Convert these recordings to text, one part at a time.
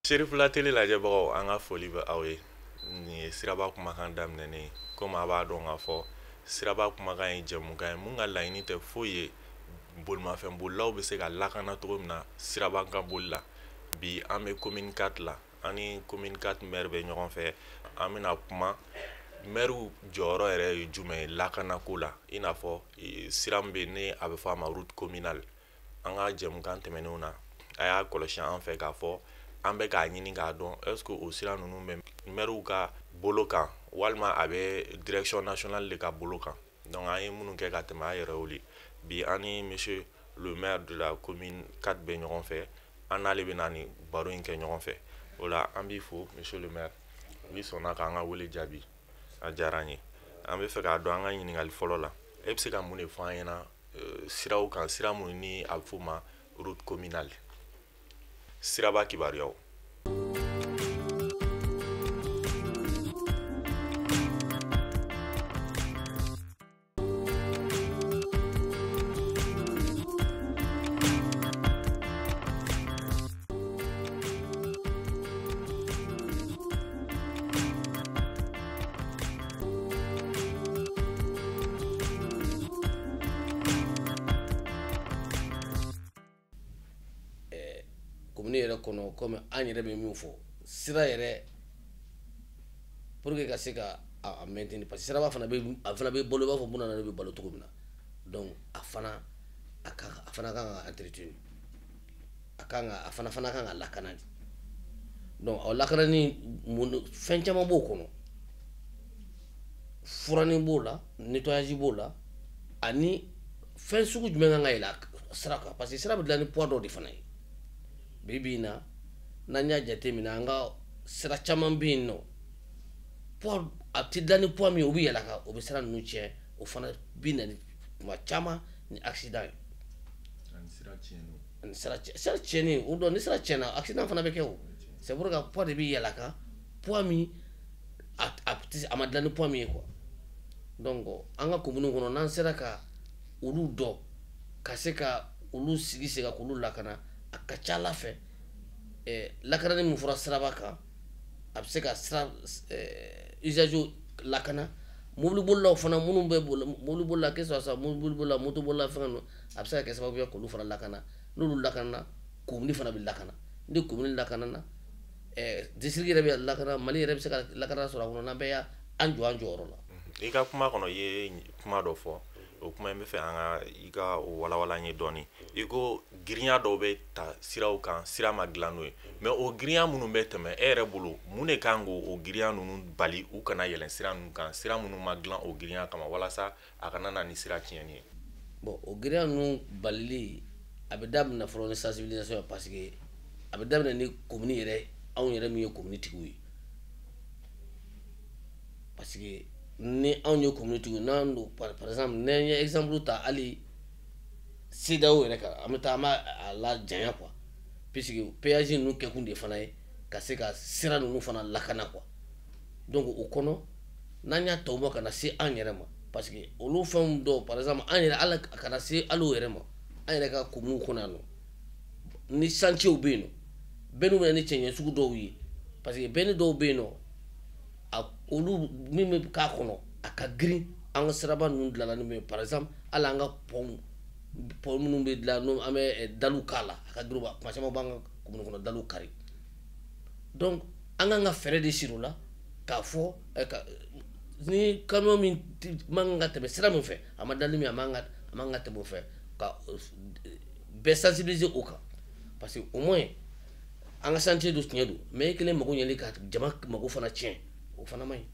Sheriff la télé lajɛbagaw an ka foli bɛ aw ye nin ye siraba kumakan daminɛnen ye komi a b'a dɔn k'a fɔ siraba kumakan ye jɛmukan ye mun ka laɲini tɛ foyi ye bolimafɛn bolilaw bɛ se ka lakana cogo min na siraba kan boli la bi an bɛ commune 4 la an ni commune 4 maire bɛ ɲɔgɔn fɛ an bɛna kuma maire jɔyɔrɔ yɛrɛ ye jumɛn ye lakanako la i n'a fɔ sira min bɛ yen ni a bɛ fɔ a ma route communale an ka jɛmukan tɛmɛnenw na a y'a kɔlɔsi an fɛ k'a fɔ an bɛ k'a ɲini k'a dɔn est ce que o sira ninnu bɛ maires ka bolo kan walima a bɛ direction nationale de ka bolo kan donc an ye minnu kɛ ka tɛmɛ an yɛrɛ wuli bi an ni monsieur le maire de la commune 4 bɛ ɲɔgɔn fɛ an n'ale bɛna nin baro in kɛ ɲɔgɔn fɛ o la an b'i fo monsieur le maire n'i sɔnna k'an ka wele jaabi a diyara an ye an bɛ fɛ k'a dɔn an ka ɲininkali fɔlɔ la e bɛ se ka mun de fɔ an ɲɛna siraw kan sira minnu ni a bɛ f'o ma route communale siraba kibaruyaw. Commune yɛrɛ kɔnɔ comme an yɛrɛ bɛ min fɔ sira yɛrɛ pour que ka se ka a maintenir parce que siraba fana bɛ balo i b'a fɔ bunahadamaden bɛ balo cogo min na donc a fana kan ka entretenir a fana kan ka lakana de donc o lakanani fɛn caman b'o kɔnɔ furanin b'o la nettoyage b'o la ani fɛn sugu jumɛn kan ka yɛlɛ sira kan parce que sira bɛ dilan ni poids dɔ de fana ye bibi in na n'an y'a jateminɛ an ka sira caman bɛ yen nɔ poids a tɛ dilan ni poids min ye o bɛ yɛlɛ a kan o bɛ sira ninnu tiɲɛ o fana bɛ na ni tuma caman ni accident ye ani sira tiɲɛni o dɔn ni sira tiɲɛna accident fana bɛ kɛ o c'est pour que poids de bɛ yɛlɛ a kan poids min a ma dilan ni poids min ye quoi donc an ka commune kɔnɔ n'an sera ka olu dɔn ka se ka olu sigi sen kan k'olu lakana a ka ca ala fɛ lakanani min fɔra siraba kan a bɛ se ka sira usagers lakana mobili bolilaw fana minnu bɛ mobili bolila que ce soit mobili bolila moto bolila fɛn ninnu a bɛ se ka kɛ sababu ye k'olu fana lakana n'olu lakanana commune fana bɛ lakana ni commune lakanana district yɛrɛ bɛ lakana Mali yɛrɛ bɛ se ka lakana sɔrɔ a kɔnɔ n'an bɛɛ y'an jɔ an jɔyɔrɔ la. I ka kuma kɔnɔ i ye kuma dɔ fɔ o kuma in bɛ fɛ an ka i ka o walawala an ye dɔɔni i ko girinya dɔw bɛ ta siraw kan sira ma dilan n'o ye mais o girinya minnu bɛ tɛmɛ e yɛrɛ bolo mun de kan k'o girinya ninnu bali u kana yɛlɛn sira ninnu kan sira minnu ma dilan o girinya kama walasa a kana na ni sira tiɲɛni ye. Bon o girinya ninnu balili a bɛ daminɛ fɔlɔ ni sensibilisation parce que a bɛ daminɛ ni commune yɛrɛ anw yɛrɛ min ye commune tigiw ye parce que ni anw ye commune tigiw n'an don par exemple n'an ye exemple ta hali CEDEAO yɛrɛ kan an bɛ taa an b'a la janya quoi puisque péage ninnu kɛkun de fana ye ka se ka sira ninnu fana lakana quoi donc o kɔnɔ n'an y'a ta o ma ka na se an yɛrɛ ma parce que olu fɛnw dɔw par exemple an yɛrɛ ala ka na se hali o yɛrɛ ma an yɛrɛ ka commune kɔnɔ yan nɔ ni chantier bɛ yen nɔ bɛɛ n'u bɛ na ni cɛncɛn sugu dɔw ye parce que bɛnni dɔw bɛ yen nɔ olu min bɛ k'a kɔnɔ a ka girin an ka siraba ninnu dilanna ni min ye par exemple hali an ka pont minnu bɛ dilan n'o an bɛ daliw k'a la a ka girin kuma caman b'an ka commune kɔnɔ daliw kari donc an kan ka fɛɛrɛ de siri o la k'a fɔ ni camion min man kan ka tɛmɛ sira min fɛ a ma dali min a man ka tɛmɛ o fɛ ka bɛɛ sensibiliser o kan parce que au moins an ka chantier do tiɲɛ do mais e kelen mago ɲɛli ka jama mago fana tiɲɛ o fana man ɲi.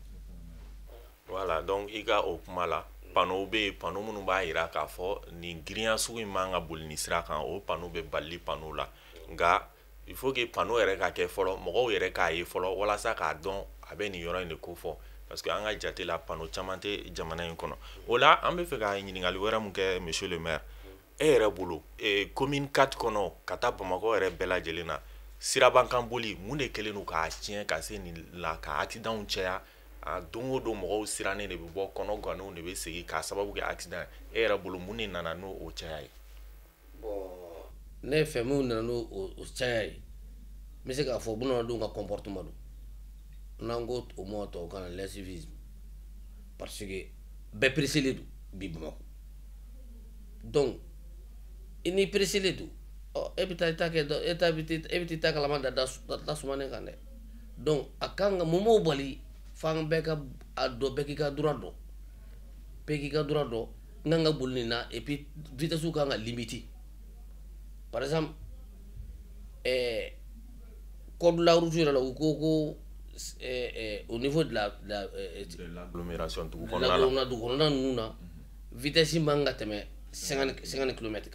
Voilà donc i ka o kuma la panneau bɛ yen panneau minnu b'a jira k'a fɔ nin girinya sugu in man ka boli nin sira kan o panneau bɛ balili panneau la nka il faut que panneau yɛrɛ ka kɛ fɔlɔ mɔgɔw yɛrɛ k'a ye fɔlɔ walasa k'a dɔn a bɛ nin yɔrɔ in de ko fɔ parce que an ka jate la panneau caman tɛ jamana in kɔnɔ o la an bɛ fɛ ka ɲininkali wɛrɛ mun kɛ monsieur le maire e yɛrɛ bolo commune 4 kɔnɔ ka taa Bamakɔ yɛrɛ bɛɛ lajɛlen na sirabankan boli mun de kɛlen don k'a tiɲɛ ka se nin la ka accident caya a don o don mɔgɔw sirannen de bɛ bɔ kɔnɔ gannew de bɛ segin k'a sababu kɛ accident e yɛrɛ bolo mun de nana n'o o caya ye. Bon ne fɛ mun nana n'o caya ye mais c'est qu'à fond bon donc un comportement n'en go au moins to quand l'incivisme parce que be pressé les deux bibama donc il n'est pressé les deux oh ebita ta ke ebita ta kala manda da sumane kan donc akanga momo bali fang beka ado beki ka durado peki ka durado nanga bulina et puis vitesse kanga limité par exemple code la route là ko au niveau de l'agglomération tout la vitesse manga teme 50 km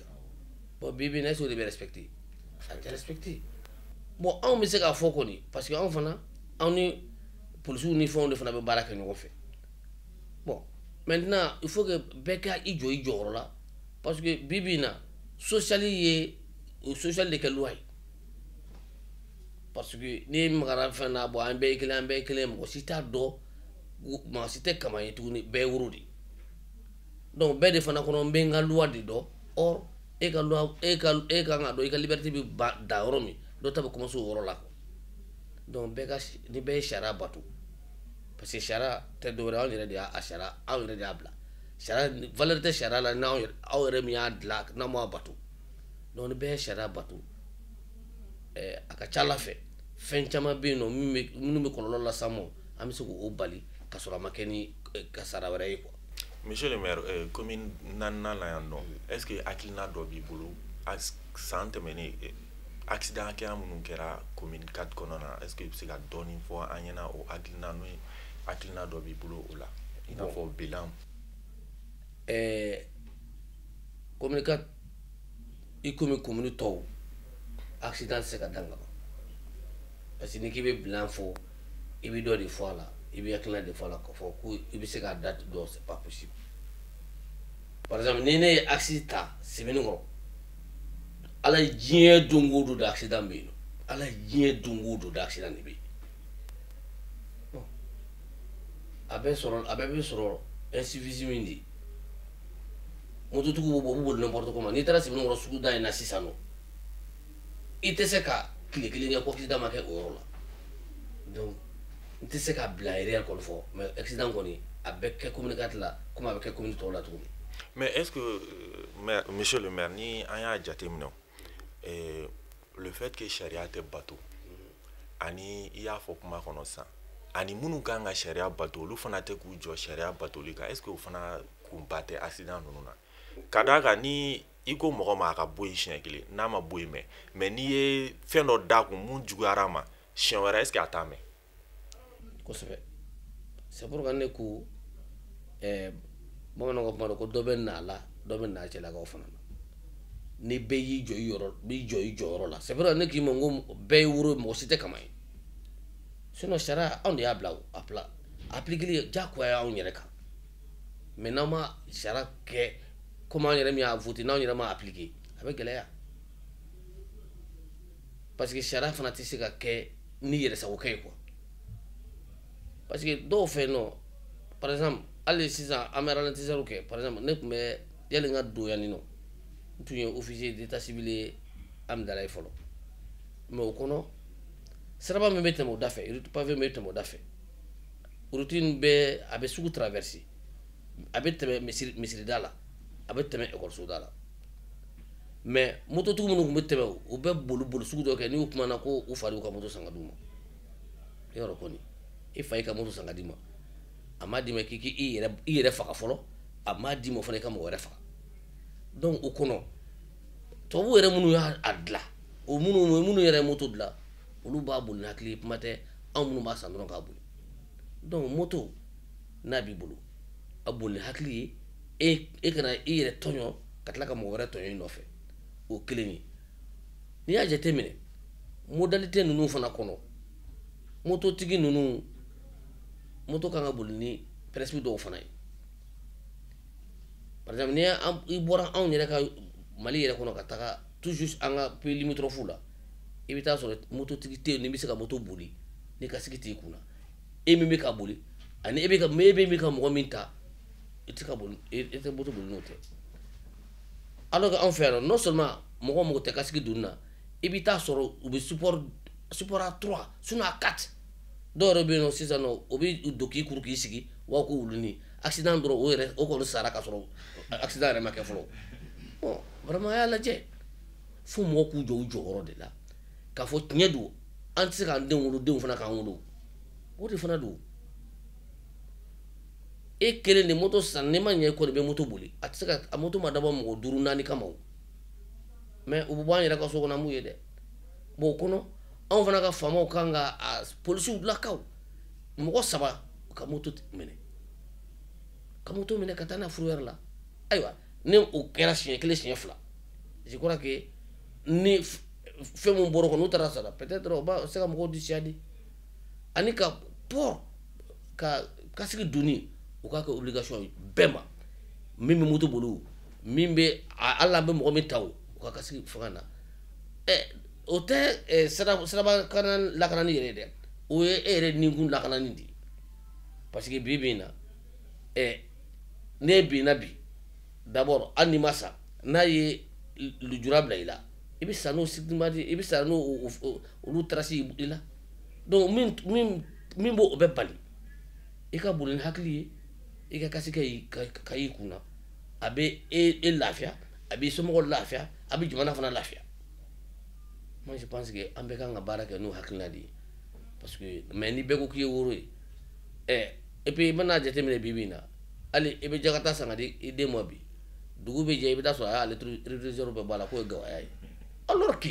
bon bibi na so de respecter ça respecter bon on me se ka foko ni parce que on fana on ni police ni fond de fana be baraka ni fait bon maintenant il faut que beka ijo là parce que bibi na social de quelle loi parce que ni magara fana bo an be kele mo si ta do ma si te kama yetu ni be wurudi donc be de fana kono be nga loi de do or e ka loi e ka nga do e ka liberté bi da romi do tabe commencer woro la donc be ka ni be shara batu parce que shara te do ra on dire dia a shara a on dire dia bla shara valeur de shara la na o remi adla na mo batu donc be shara batu aka chala fe fen chama be no minu me kololo la samo am se ko bali ka sura makeni ka sara wara ko monsieur le maire commune nanna la yando est-ce que akilina do bi bulu sante meni accident ke amunu kera commune 4 konona est-ce que c'est ga doni fo anyena o akilina do bi bulu ola ina fo bilan commune 4 i commune to accident se ka danga parce que ni ki be bilan fo i bi do de fois là i bi akilina de fois là ko fo ku i bi se ka date do c'est pas possible par exemple ni ne accident c'est venu ko ala jie dungudu d'accident be no ala jie dungudu d'accident be bon abe soro insuffisant indi moto tuku bo n'importe comment ni tara sibino suku da ina sisano ite se ka kile ne ko accident ma ke oro la donc ite se ka blaire ko fo mais accident ko ni abe ke communicateur la comment avec communicateur la tout mais est-ce que monsieur le maire ni aya jatemino le fait que charia te bateau ani iya fo kuma kono sa ani munu kanga charia bateau lu fana te ku jo charia bateau lika est-ce que fana ku bate accident nuna kadaka ni iko mogo ma ka boy chien kili na ma boy mais ni e fendo da ku mun jugara ma chien wara est-ce que atame ko c'est pour gane ku bon no ko doben na cela ko fana ni be yi joyi la c'est vrai ne ki mongo be wuro mo site kamay sinon shara on ya bla appliquer ja ko ya on yere ka mais non ma shara ke comment yere mi a voter non yere ma appliquer avec geleya parce que shara fana tisi ka ke ni yere sa ko kay quoi parce que do fait non par exemple allez si ça amérana tisi ke par exemple ne me yele nga do yani no tu es officier d'état civil am dalay folo mais au kono seraba me mettre mo dafe il pas veut mettre mo dafe routine be abe suku traverser abe teme misiri dala abe teme école sudala mais moto tu mo ko teme o be bolu suku do ke ni kuma na ko o fari ko moto sanga duma yoro koni e fay ka moto sanga dima amadi me kiki i yere faka folo amadi mo fane ka mo were faka donc o kono to bu yere munu ya adla o munu yere moto dla olu ba bul nakli mate amunu ba sandron ka bul donc moto na bi bulu abul hakli e kana yere tonyo katla ka mo were tonyo no fe o kleni ni ya jete mine modalité nunu fana kono moto tigi nunu moto kanga bul ni presque do fana par exemple ni i bora on yere ka mali yere kono ka taga tout juste anga pe limitrophe la e bita so moto tigi ni bisaka moto buli ni ka sigiti kuna e mi ka buli ani e be ka mebe mi ka mo minta itika buli e moto buli note alors que en fait non seulement mo te ka sigi dunna e bita so u be support support à 3 sinon à 4 dɔw yɛrɛ bɛ yen nɔ sisan nɔ o bɛ don k'i kuru k'i sigi wa ko wuluni accident dɔrɔn o yɛrɛ o kɔni sara ka sɔrɔ accident yɛrɛ ma kɛ fɔlɔ bon vraiment a y'a lajɛ fo mɔgɔw k'u jɔ u jɔyɔrɔ de la k'a fɔ tiɲɛ don an tɛ se k'an den wolo denw fana k'an wolo o de fana don e kelen de moto san n'i ma ɲɛ e kɔni bɛ moto boli a tɛ se ka a moto ma dabɔ mɔgɔ 5 4 kama o mais u bɛ bɔ an yɛrɛ ka so kɔnɔ an b'u ye dɛ bon o kɔnɔ anw fana ka faamaw kan ka a polisiw lakaw mɔgɔ 3 ka moto minɛ ka taa n'a furu yɛrɛ la ayiwa ni o kɛra siɲɛ 1 siɲɛ 2 je crois que ni fɛn mun bɔra kɔnɔ n'u taara sara peut-être o b'a se ka mɔgɔw dissuader ani ka port ka kasigi donni o k'a kɛ obligation ye bɛɛ ma min bɛ moto boli o min bɛ hali an bɛ mɔgɔ min ta o ka kasigi fanga na o tɛ siraba lakanani yɛrɛ dɛ o ye e yɛrɛ nikun lakanani de ye parce que bi bi in na ne binna bi d'abord hali n'i ma sa n'a ye lujura bila i la i bɛ sa n'o sigimadi i bɛ sa n'o olu tarasi i la donc min b'o bɛ bali i ka boli ni hakili ye i ka kasi ka y'i kunna a bɛ e lafiya a b'i somɔgɔw lafiya a bɛ jamana fana lafiya moi je pense que an bɛɛ kan ka baara kɛ n'o hakilina de ye parce que mais ni bɛɛ ko k'i ye woro ye et puis i mana jateminɛ bi bi in na hali i bɛ jakata san ka di i den ma bi dugu bɛ jɛ i bɛ taa sɔrɔ a y'ale rétroviseur bɛɛ bɔ a la k'o ye gawaya ye alors que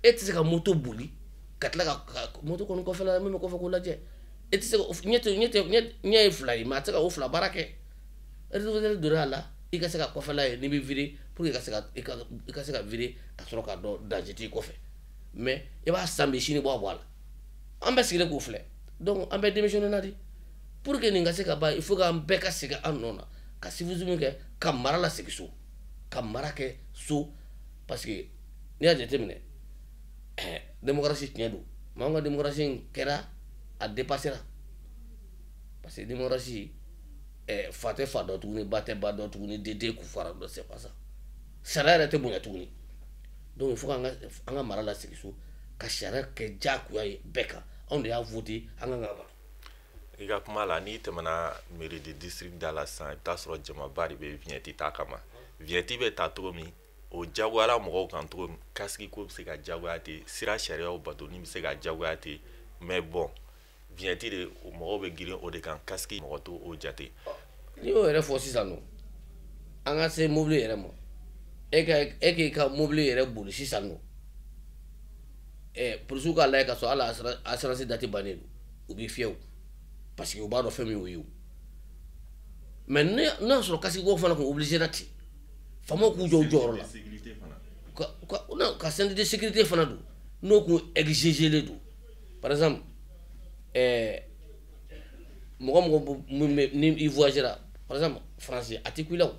e tɛ se ka moto boli ka tila ka moto kɔni kɔfɛla min bɛ kɔfɛ k'o lajɛ e tɛ se ka ɲɛ ye 2 ye mais a tɛ se ka o 2 baara kɛ rétroviseur donn'a la i ka se ka kɔfɛla ye n'i bɛ virer pour que i ka se ka virer ka sɔrɔ ka dɔn danger t'i kɔfɛ mais i b'a san bi sini bɔ a la an bɛɛ sigilen k'o filɛ donc an bɛɛ démissionné na di pour que nin ka se ka ban il faut k'an bɛɛ ka segin an nɔ na ka civisme kɛ ka mara la segin so ka mara kɛ so parce que n'i y'a jateminɛ démocratie tiɲɛ don mais an ka démocratie in kɛra a dépassera parce que démocratie fa tɛ fa dɔ tuguni ba tɛ ba dɔ tuguni den tɛ ku fara dɔ c'est pas ça sariya yɛrɛ tɛ bonya tuguni donc il faut k'an ka mara la segin so ka sariya kɛ diyagoya ye bɛɛ kan anw de y'a voté an kan ka ban i ka kuma la n'i tɛmɛna mairie de district da la sisan i bɛ taa sɔrɔ jamaba de bɛ vignette ta kama vignette bɛ ta cogo min o diyagoyala mɔgɔw kan cogo min kasigi ko bɛ se ka diyagoya ten sira sariyaw batoni bɛ se ka diyagoya ten mais bon vignette de mɔgɔw bɛ girin o de kan kasigi mɔgɔ to o jate n'i y'o yɛrɛ fɔ sisan nɔ an ka se mobili yɛrɛ ma e k'i ka mobili yɛrɛ boli sisan nɔ polisiw k'a lajɛ ka sɔrɔ hali assurance date bannen don u b'i fiyɛ o parce que u b'a dɔn fɛn min y'o ye o mais n'a y'a sɔrɔ kasigi fana kun obligé na ten faamaw k'u jɔ u jɔyɔrɔ la ka syndic de sécurité fana don n'o kun exigé don par exemple mɔgɔ min bɛ ni i voyagera par exemple France a tɛ ku i la o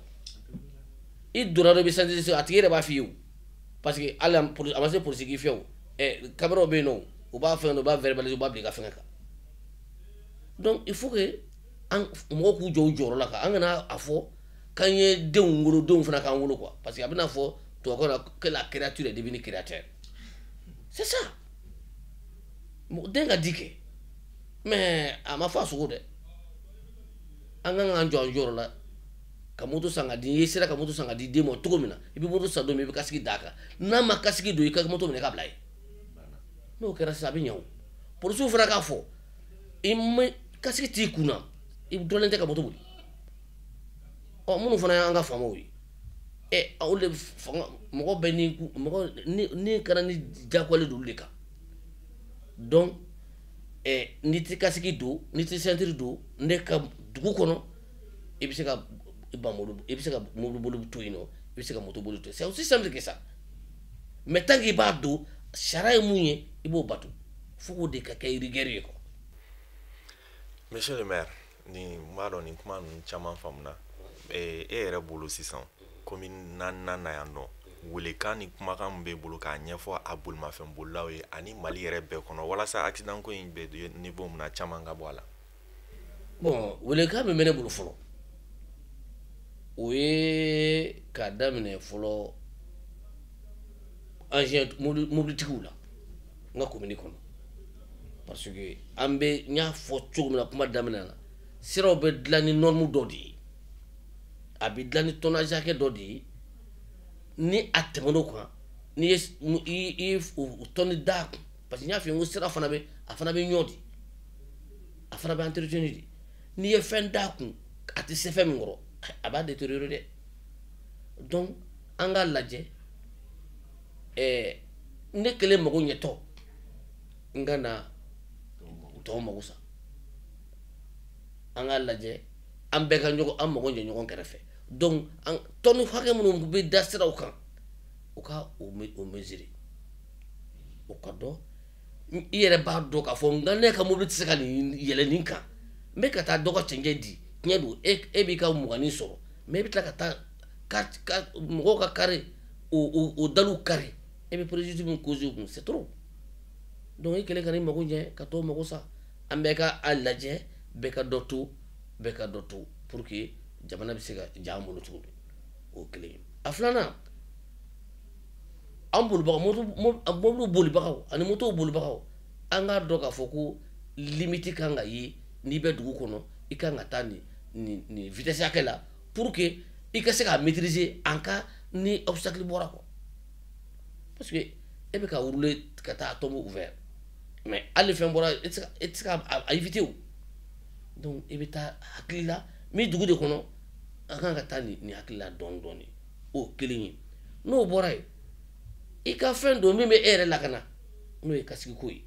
i donna dɔ i bɛ syndic a tigi yɛrɛ b'a f'i ye o parce que hali a ma se polisi k'i fiyɛ o caméra bɛ yen nɔ u b'a fɛn dɔ u b'a verbaliser u b'a bila i ka fɛngɛ kan donc il faut que mɔgɔw k'u jɔ u jɔyɔrɔ la kan an kana a fɔ k'an ye denw wolo denw fana k'an wolo quoi parce que a bɛna fɔ tubabukan na que la créature est devenue créateur c'est ça den ka di kɛ mais a ma fɔ a sogo dɛ an kan k'an jɔ an jɔyɔrɔ la ka moto san ka di i sera ka moto san ka di den ma cogo min na i bɛ moto san don min i bɛ kasigi d'a kan n'a ma kasigi don i ka moto minɛ k'a bila ye n'o kɛra sisan a bɛ ɲɛ o polisiw fana k'a fɔ i ma kasigi t'i kun na i dɔnnen tɛ ka moto boli minnu fana y'an ka faamaw ye olu de fanga mɔgɔ bɛ ni kɛra ni diyagoyalen don olu de kan donc n'i tɛ kasigi don n'i tɛ ceinture don ne ka dugu kɔnɔ i bɛ se ka mobili boli to yen nɔ i bɛ se ka moto boli to yen c'est aussi simple que ça mais tant que i b'a don sariya ye mun ye i b'o bato fo k'o de ka kɛ rigueur ye quoi. Monsieur le maire ni m'a dɔn nin kuma ninnu caman faamuna e yɛrɛ bolo sisan komi naaninan na yan nɔ welekan ni kumakan min b'e bolo k'a ɲɛfɔ a bolimafɛn bolilaw ye ani Mali yɛrɛ bɛɛ kɔnɔ walasa accident ko in bɛ niveau min na caman ka bɔ a la. bon welekan min bɛ ne bolo fɔlɔ o ye k'a daminɛ fɔlɔ engin mobilitigiw la n ka commune kɔnɔ parce que an bɛ n y'a fɔ cogo min na kuma daminɛ na siraw bɛ dilan ni norme dɔ de ye a bɛ dilan ni tonnage hakɛ dɔ de ye ni a tɛmɛn'o kan n'i ye o tɔnni d'a kun parce que n y'a f'i ye n ko sira fana bɛ ɲɔ de a fana bɛ entretien de n'i ye fɛn d'a kun a tɛ se fɛn min kɔrɔ a b'a détériorer dɛ donc an k'a lajɛ ne kelen mago ɲɛtɔ n ka na tɔw mago sa an k'a lajɛ an bɛɛ ka ɲɔgɔn an mago ɲɛ ɲɔgɔn kɛrɛfɛ donc tɔnni hakɛ minnu bɛ da siraw kan u ka o mesurer o ka dɔn i yɛrɛ b'a dɔn k'a fɔ nka ne ka mobili tɛ se ka nin yɛlɛ nin kan n bɛ ka taa dɔ ka cɛncɛn di tiɲɛ don e b'i ka muganin sɔrɔ mais e bɛ tila ka taa mɔgɔw ka kari o daliw kari e bɛ préjudice min causer o kun c'est trop donc i kɛlen ka n'i mago ɲɛ ka t'o mago sa an bɛɛ ka a lajɛ bɛɛ ka dɔ to pour que jamana bɛ se ka ja an bolo cogo min o kelen ye a filanan an bolibagaw mobili bolibagaw ani moto bolibagaw an k'a dɔn k'a fɔ ko limite kan ka ye n'i bɛ dugu kɔnɔ i kan ka taa nin vitesse hakɛ la pour que i ka se k'a maîtriser en cas ni obstacle bɔra quoi parce que e bɛ ka rouler ka taa tombe ouvert mais hali fɛn bɔra e tɛ se ka a éviter o donc i bɛ taa hakili la min dugu de kɔnɔ an kan ka taa nin hakili la dɔɔni dɔɔni o kelen ye n'o bɔra yen i ka fɛn don min bɛ e yɛrɛ lakana n'o ye kasigi ko ye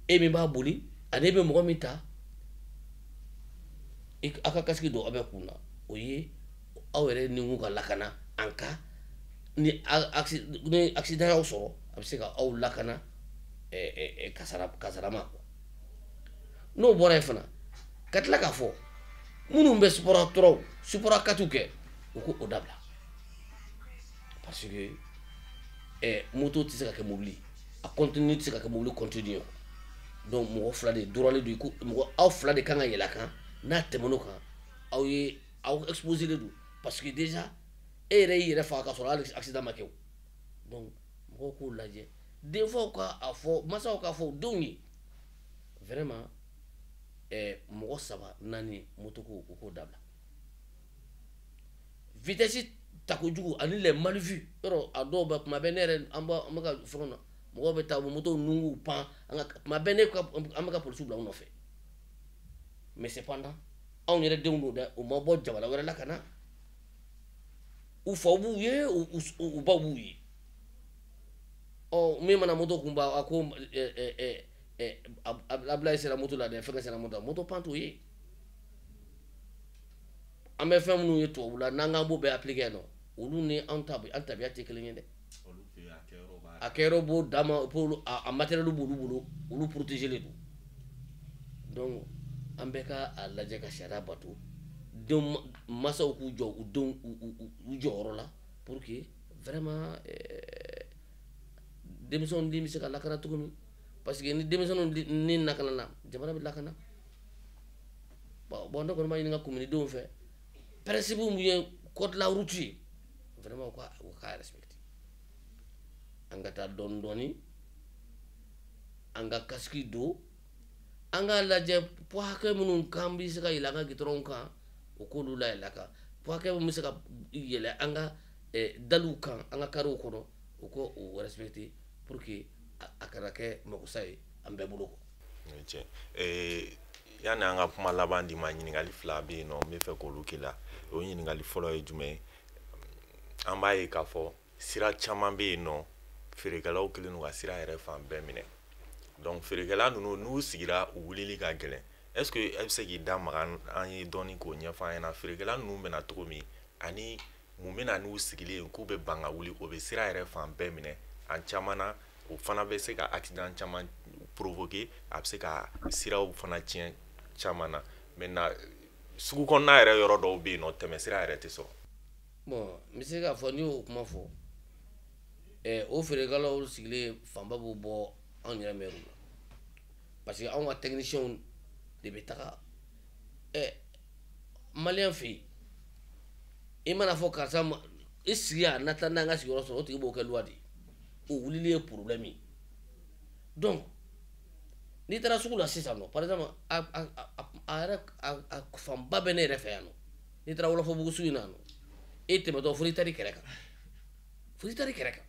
e min b'a boli ani e bɛ mɔgɔ min ta aw ka kasigi don aw bɛ kun na o ye aw yɛrɛ ni kun ka lakana en cas ni accident y'aw sɔrɔ a bɛ se ka aw lakana kasarama n'o bɔra yen fana ka tila k'a fɔ minnu bɛ suport katiw kɛ u ko o dabila parce que moto tɛ se ka kɛ mobili a continue tɛ se ka kɛ mobili continue donc mɔgɔ fila de doralen don mɔgɔ aw fila de kan ka yɛlɛ a kan n'a tɛmɛn'o kan aw exposé don parce que déjà e yɛrɛ y'i yɛrɛ faga k'a sɔrɔ hali accident ma kɛ o donc mɔgɔw k'o lajɛ denfaw k'a fɔ mansaw k'a fɔ denw ye vraiment mɔgɔ 3-4 moto ko u k'o dabila vitesse ta kojugu ani les mal vus yɔrɔ a dɔw bɛ kuma bɛɛ ne yɛrɛ an bɛ ka fɛnw na mɔgɔw bɛ taa u bɛ moto nungu pan kuma bɛɛ an bɛ ka polisiw bila u nɔfɛ mais cependant anw yɛrɛ denw don dɛ u ma bɔ jamana wɛrɛ la ka na u faw b'u ye u baw b'u ye min mana moto kun b'a a ko Ablaye sera moto la dɛ fɛnkɛ sera moto pan t'o ye an bɛ fɛn minnu ye tubabu la n'an k'an b'o bɛɛ appliquer yan nɔ olu ni an tabiya tɛ kelen ye dɛ a kɛyɔrɔ b'o d'a ma a matériel b'olu bolo olu protégé le don donc an bɛɛ ka a lajɛ ka sariya bato denw mansaw k'u jɔ u denw u jɔyɔrɔ la pour que vraiment denmisɛnw den bɛ se ka lakana cogo min parce que ni denmisɛnw ni lakana na jamana bɛ lakana bon ne kɔni b'a ɲini ka commune denw fɛ principe min ye code la route ye vraiment u k'a respecter an ka taa dɔɔni dɔɔni an ka kasiki don an k'a lajɛ poids hakɛ minnu kan bɛ se ka yɛlɛ an ka gitɔrɔnw kan o k'olu layɛlɛ a kan poids hakɛ min bɛ se ka yɛlɛ an ka daliw kan an ka kariw kɔnɔ o k'o respecter pour que a kana kɛ makosa ye an bɛɛ bolo yani an ka kuma laban di ma ɲininkali 2 bɛ yen nɔ n bɛ fɛ k'olu k'i la o ɲininkali fɔlɔ ye jumɛn ye an b'a ye k'a fɔ sira caman bɛ yen nɔ feerekɛlaw kɛlen don ka sira yɛrɛ fan bɛɛ minɛ donc feerekɛla ninnu n'u sigira u wulili ka gɛlɛn est ce que e bɛ se k'i da maga an ye dɔɔni k'o ɲɛfɔ an ɲɛna feerekɛla ninnu bɛna cogo min ani mun bɛ na n'u sigilen k'u bɛ ban ka wuli o bɛ sira yɛrɛ fan bɛɛ minɛ an caman na o fana bɛ se ka accident caman provoquer a bɛ se ka siraw fana tiɲɛ caman na maintenant sugu kɔnɔna yɛrɛ yɔrɔ dɔw bɛ yen nɔ tɛmɛ sira yɛrɛ tɛ sɔrɔ bon n bɛ se k'a fɔ n'i y'o kuma fɔ o feerekɛlaw sigilen fanba b'u bɔ anw yɛrɛ mɛriw la parce que anw ka techniciens de bɛ taga maliyɛn fɛ yen i mana fɔ karisa i sigi yan n'a n'an ka sigiyɔrɔ sɔrɔ o tigi b'o kɛ luwa de ye o wulili ye problème ye donc n'i taara sugu la sisan nɔ par exemple a yɛrɛ a fanba bɛ ne yɛrɛ fɛ yan nɔ n'i taara Wɔlɔfɔbugu sugu in na nɔ e tɛmɛtɔ fo n'i taara i kɛrɛ kan fo n'i taara i kɛrɛ kan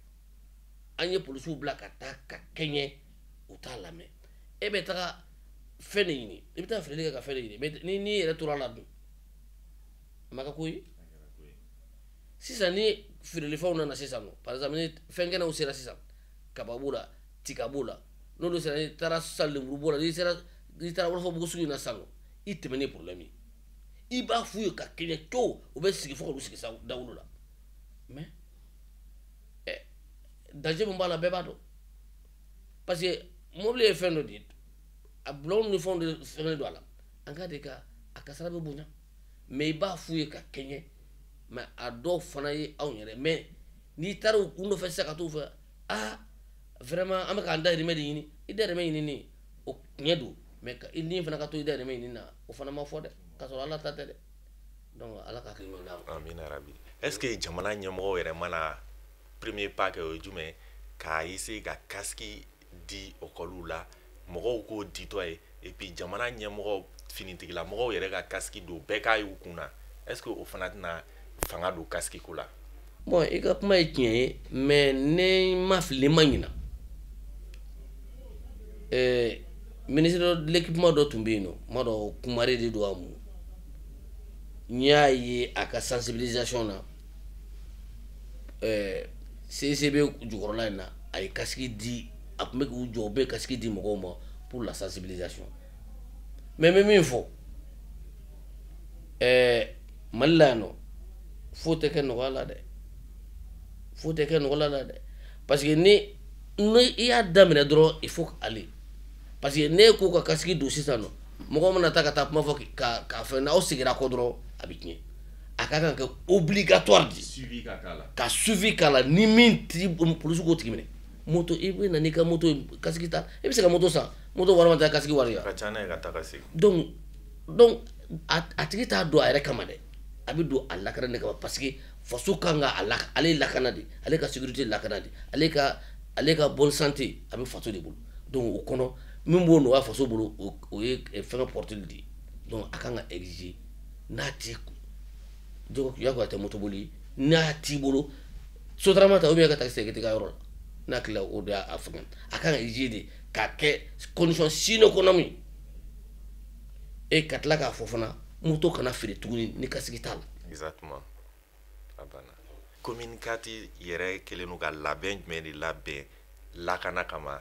an ye polisiw bila ka taa ka kɛɲɛ u t'a lamɛn e bɛ taga fɛn de ɲini i bɛ taa filɛli kɛ ka fɛn de ɲini mais n'i yɛrɛ tora la dun a ma kɛ ko ye sisan ni feerelifɛnw nana sisan nɔ par exemple ni fɛnkɛnɛw sera sisan kaba b'o la tiga b'o la n'olu sera n'i taara sisan lemuru b'o la n'i taara Wɔlɔfɔbugu sugu in na sisan nɔ i tɛmɛ ni problème ye i b'a f'u ye ka kɛɲɛ co u bɛ sigi fo k'olu sigi dawolo la mais danger min b'a la bɛɛ b'a dɔn parce que mobili ye fɛn dɔ de ye a bulon ni fɛnw de fɛngɛ don a la an ka de ka a kasara bɛ bonya mais i b'a f'u ye ka kɛɲɛ mais a dɔw fana ye anw yɛrɛ mais n'i taara u nɔfɛ sisan ka t'u fɛ vraiment an bɛ k'an dahirimɛ de ɲini i dahirimɛ ɲinini o tiɲɛ don mais ni fana ka to i dahirimɛ ɲinini na o fana ma fɔ dɛ k'a sɔrɔ ala ta tɛ dɛ donc ala ka hakili ɲuman d'an ma. Amina rabi. Est-ce que jamana ɲɛmɔgɔw yɛrɛ mana premier pas kɛ o ye jumɛn k'a essayer ka casque di école la mɔgɔw k'o ditɔ ye et puis jamana ɲɛmɔgɔ finitigilamɔgɔw yɛrɛ ka casque don bɛɛ k'a y'u kun na est-ce que o fana tɛna fanga don casque ko la. Bon i ka kuma ye tiɲɛ ye mais ne ma fili ma ɲina ministre de l'équipement dɔ tun bɛ yen nɔ ma dɔn kumare de don a mun n y'a ye a ka sensibilisation na CCB jukɔrɔla in na a ye casque di a tun bɛ k'u jɔ u bɛ casque di mɔgɔw ma pour la sensibilisation mais n bɛ min fɔ Mali la yan nɔ fo tɛ kɛ nɔgɔya la dɛ fo tɛ kɛ nɔgɔya la dɛ parce que ni i y'a daminɛ dɔrɔn il faut aller parce que ne ko ka casque don sisan nɔ mɔgɔ mana taa ka taa kuma fɔ ka fɛn na aw seginna kɔ dɔrɔn a bɛ tiɲɛ a ka kan kɛ obligatoire de ka suivi k'a la ni min ti polisi k'o tigi minɛ moto i bɛ na n'i ka moto casque ta i bɛ se ka moto san moto wari ma taa casque wari ya ka ca n'a ye ka taa ka segin donc a tigi t'a don a yɛrɛ kama dɛ a bɛ don a lakana de kama parce que faso kan ka ale ye lakana de ale ka sécurité lakana de ale ka bonne santé a bɛ faso de bolo donc o kɔnɔ min b'o nɔgɔya faso bolo o ye fɛngɛ porteli de ye donc a kan ka exiger n'a t'i kun y'a ko a tɛ moto boli n'a t'i bolo sotarama ta ou bien ka taxi i ka yɔrɔ la n'a tilala o de y'a fɛngɛ a kan ka exiger de k'a kɛ condition sine qua non min e ka tila k'a fɔ fana moto kana feere tuguni ni casque t'a la. Exactement a banna commune 4 yɛrɛ kɛlen don ka labɛn jumɛn de labɛn lakana kama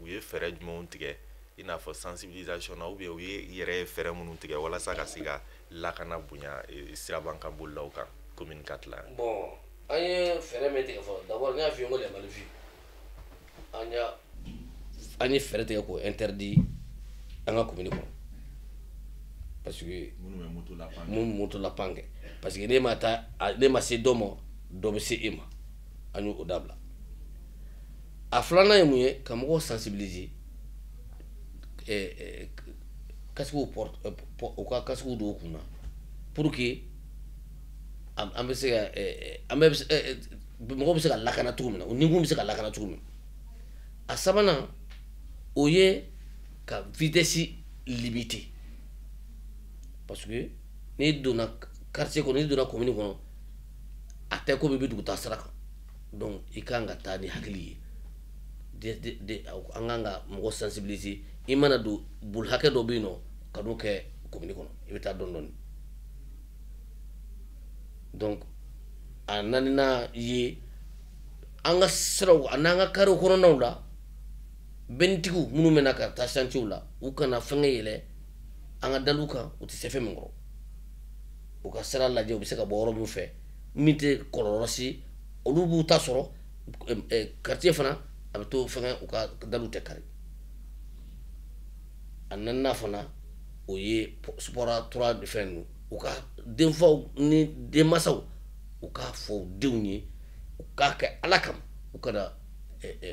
u ye fɛɛrɛ jumɛnw tigɛ i n'a fɔ sensibilisation na ou bien u ye yɛrɛ fɛɛrɛ minnu tigɛ walasa ka se ka lakana bonya sirabankan bolilaw kan commune 4 la. Bon an ye fɛɛrɛ min tigɛ fɔlɔ d'abord ne y'a f'i ye n ko les malvus an ye fɛɛrɛ tigɛ k'o interdit an ka commune kɔnɔ parce que mun moto lapan kɛ parce que ne ma se dɔ ma dɔ bɛ se e ma an y'o dabila a filanan ye mun ye ka mɔgɔw sensibiliser casquew u ka casquew don u kun na pour que an bɛ se ka mɔgɔw bɛ se ka lakana cogo min na o nikun bɛ se ka lakana cogo min na a sabanan o ye ka vitesse limiter parce que n'i donna quartier kɔnɔ n'i donna commune kɔnɔ a tɛ komi i bɛ dugutaa sira kan donc i kan ka taa ni hakili ye an kan ka mɔgɔ sensibiliser i mana don boli hakɛ dɔ bɛ yen nɔ ka n'o kɛ commune kɔnɔ i bɛ taa dɔɔni dɔɔni donc a naaninan ye an ka siraw a n'an ka carreau kɔnɔnaw la bɛnitigiw minnu bɛ na ka taa chantier la u kana fɛngɛ yɛlɛ an ka daliw kan u tɛ se fɛn min kɔrɔ u ka sira lajɛ u bɛ se ka bɔ yɔrɔ min fɛ min tɛ kɔlɔlɔ se olu b'u ta sɔrɔ quartier fana a bɛ to fɛngɛ u ka daliw tɛ kari a naaninan fana o ye sport 3 fɛn ninnu u ka denfaw ni denmansaw u k'a fɔ u denw ye u k'a kɛ ala kama u kana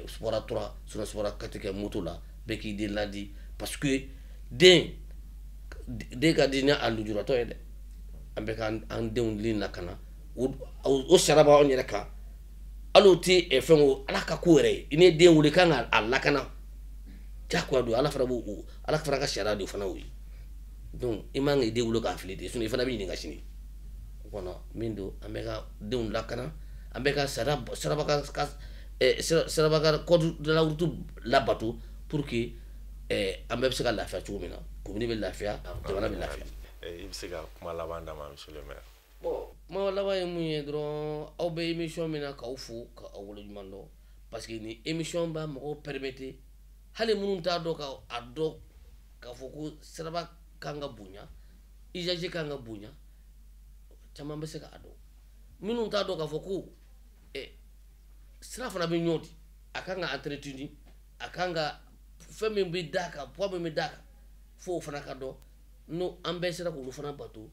sport 3 sinon sport 4 kɛ moto la bɛɛ k'i den ladi parce que den ka di ni a lujuratɔ ye dɛ an bɛ k'an denw li lakana o sara b'anw yɛrɛ kan hali o tɛ fɛn o ala ka ko yɛrɛ ye i ni den wuli kan ka a lakana jagoya don ala fana b'o ala fana ka sariya de fana o ye donc i man kan k'i den wolo k'a fili ten i fana bɛ ɲininka sini o kɔnɔ min don an bɛ ka denw lakana an bɛ ka siraba ka code de la route labato pour que an bɛɛ bɛ se ka lafiya cogo min na commune bɛ lafiya jamana bɛ lafiya. I bɛ se ka kuma laban d'a ma monsieur le maire. bon kuma laban ye mun ye dɔrɔn aw bɛ émission min na k'aw fo k'aw waleɲuman dɔn parce que ni émission b'a mɔgɔw permettre hali minnu t'a dɔn k'a dɔn k'a fɔ ko siraba kan ka bonya usager kan ka bonya caman bɛ se k'a dɔn minnu t'a dɔn k'a fɔ ko sira fana bɛ ɲɔgɔn di a kan ka entretenu a kan ka fɛn min bɛ d'a kan poids min bɛ d'a kan fo o fana ka dɔn n'o an bɛɛ sera k'olu fana bato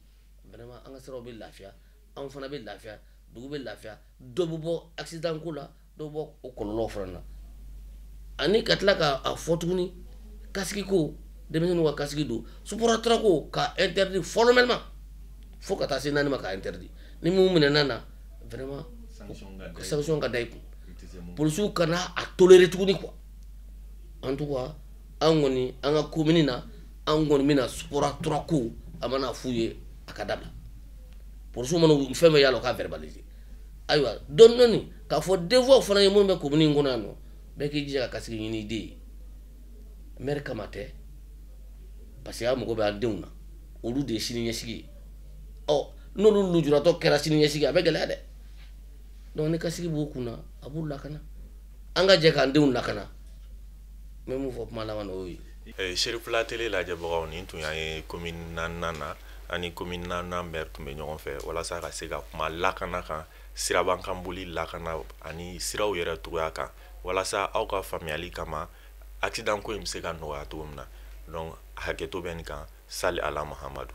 vraiment an ka siraw bɛ lafiya anw fana bɛ lafiya dugu bɛ lafiya dɔ bɛ bɔ accident ko la dɔ bɛ bɔ o kɔlɔlɔw fana na ani ka tila k'a fɔ tuguni kasigi ko denmisɛnninw ka kasigi don supporter ko ka interdit formellement fo ka taa se naani ma ka interdit ni mun minɛna na vraiment sanction ka da i kun polisiw kana a tolérer tuguni quoi en tout cas an kɔni an ka commune na an kɔni bɛna supporter ko a mana f'u ye a ka dabila polisiw mana fɛn bɛɛ y'a la u ka verbaliser ayiwa dɔɔni dɔɔni k'a fɔ devoir fana ye mun bɛ commune in kɔnɔ yan nɔ bɛɛ k'i jija ka kasigi ɲini i den ye maire kama tɛ parce que a mago bɛ an denw na olu de ye sini ɲɛsigi ye n'olu lujuratɔ kɛra sini ɲɛsigi a bɛ gɛlɛya dɛ donc ni kasigi b'u kunna a b'u lakana an ka jɛ k'an denw lakana n bɛ mun fɔ kuma laban na o ye. Cherifula télé lajɛbagaw nin tun y'an ye commune naaninan na ani commune naaninan maire tun bɛ ɲɔgɔn fɛ walasa ka se ka kuma lakana kan sirabankanboli lakana ani siraw yɛrɛ cogoya kan walasa aw ka faamuyali kama accident ko in bɛ se ka nɔgɔya cogo min na donc hakɛto bɛ nin kan Sali Ala Mahamadu.